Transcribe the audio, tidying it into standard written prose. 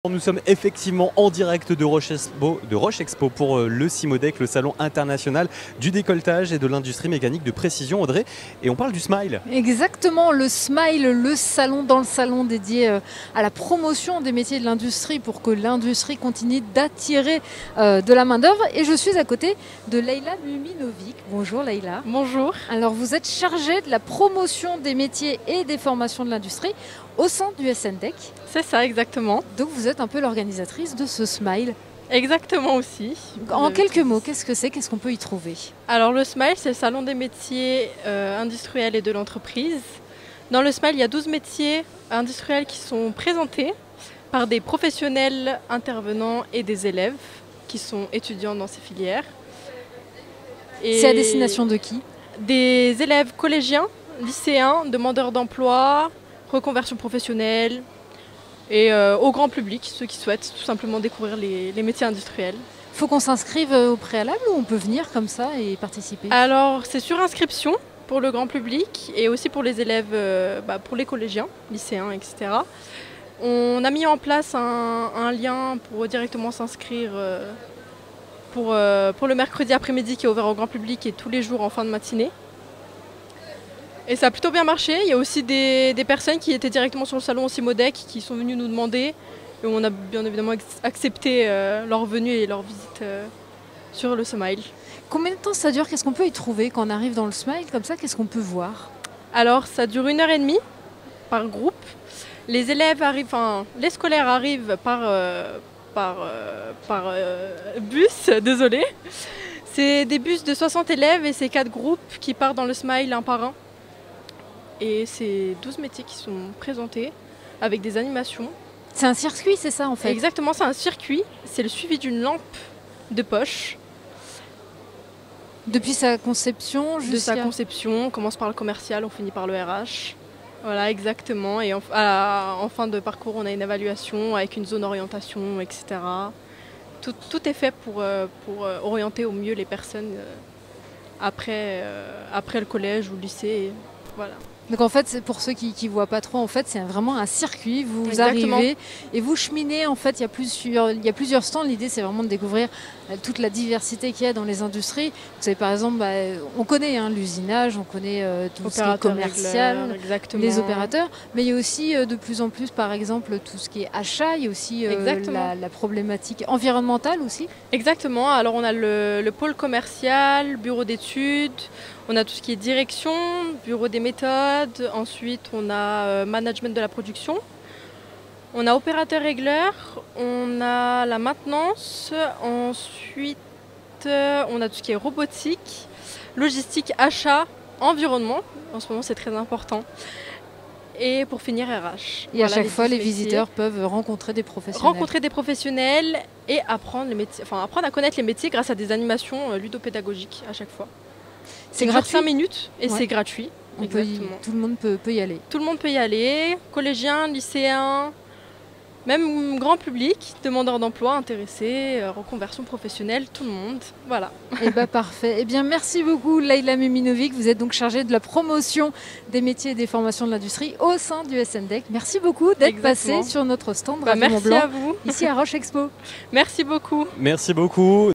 Nous sommes effectivement en direct de Roche Expo pour le CIMODEC, le salon international du décolletage et de l'industrie mécanique de précision, Audrey. Et on parle du Smile. Exactement, le Smile, le salon dans le salon dédié à la promotion des métiers de l'industrie pour que l'industrie continue d'attirer de la main-d'œuvre. Et je suis à côté de Leïla Muminovic. Bonjour Leïla. Bonjour. Alors vous êtes chargée de la promotion des métiers et des formations de l'industrie au sein du SNDEC. C'est ça, exactement. Donc vous êtes un peu l'organisatrice de ce Smile. Exactement aussi. En quelques mots, qu'est-ce que c'est? Qu'est-ce qu'on peut y trouver? Alors le Smile, c'est le salon des métiers industriels et de l'entreprise. Dans le Smile, il y a 12 métiers industriels qui sont présentés par des professionnels intervenants et des élèves qui sont étudiants dans ces filières. C'est à destination de qui? Des élèves collégiens, lycéens, demandeurs d'emploi, reconversion professionnelle et au grand public, ceux qui souhaitent tout simplement découvrir les métiers industriels. Il faut qu'on s'inscrive au préalable ou on peut venir comme ça et participer? Alors c'est sur inscription pour le grand public et aussi pour les élèves, pour les collégiens, lycéens, etc. On a mis en place un lien pour directement s'inscrire pour le mercredi après-midi qui est ouvert au grand public et tous les jours en fin de matinée. Et ça a plutôt bien marché. Il y a aussi des personnes qui étaient directement sur le salon au CIMODEC qui sont venues nous demander. Et on a bien évidemment accepté leur venue et leur visite sur le Smile. Combien de temps ça dure? Qu'est-ce qu'on peut y trouver quand on arrive dans le Smile comme ça? Qu'est-ce qu'on peut voir? Alors ça dure 1h30 par groupe. Les élèves arrivent, les scolaires arrivent par bus, désolé. C'est des bus de 60 élèves et c'est 4 groupes qui partent dans le Smile un par un. Et c'est 12 métiers qui sont présentés avec des animations. C'est un circuit, c'est ça en fait? Exactement, c'est un circuit. C'est le suivi d'une lampe de poche. Depuis sa conception jusqu'à... De sa conception, on commence par le commercial, on finit par le RH. Voilà, exactement. Et en fin de parcours, on a une évaluation avec une zone orientation, etc. Tout est fait pour orienter au mieux les personnes après le collège ou le lycée. Voilà. Donc en fait, pour ceux qui ne voient pas trop, en fait, c'est vraiment un circuit. Vous Exactement. arrivez et vous cheminez. En fait, il y a plusieurs stands. L'idée, c'est vraiment de découvrir toute la diversité qu'il y a dans les industries. Vous savez, par exemple, on connaît l'usinage, on connaît tout ce qui est commercial, les opérateurs. Mais il y a aussi de plus en plus, par exemple, tout ce qui est achat. Il y a aussi la problématique environnementale aussi. Exactement. Alors on a le pôle commercial, bureau d'études. On a tout ce qui est direction, bureau des méthodes, ensuite on a management de la production, on a opérateur régleur, on a la maintenance, ensuite on a tout ce qui est robotique, logistique, achat, environnement, en ce moment c'est très important, et pour finir RH. Et voilà, à chaque fois les visiteurs peuvent rencontrer des professionnels. Rencontrer des professionnels et apprendre à connaître les métiers grâce à des animations ludopédagogiques à chaque fois. C'est gratuit 5 minutes et c'est gratuit. Tout le monde peut y aller. Tout le monde peut y aller, collégiens, lycéens, même grand public, demandeurs d'emploi, intéressés, reconversion professionnelle, tout le monde. Voilà. Et parfait. Eh bien, merci beaucoup Leïla Muminovic. Vous êtes donc chargée de la promotion des métiers et des formations de l'industrie au sein du SNDEC. Merci beaucoup d'être passée sur notre stand Radio Mont Blanc, à vous. ici à Roche Expo. Merci beaucoup. Merci beaucoup.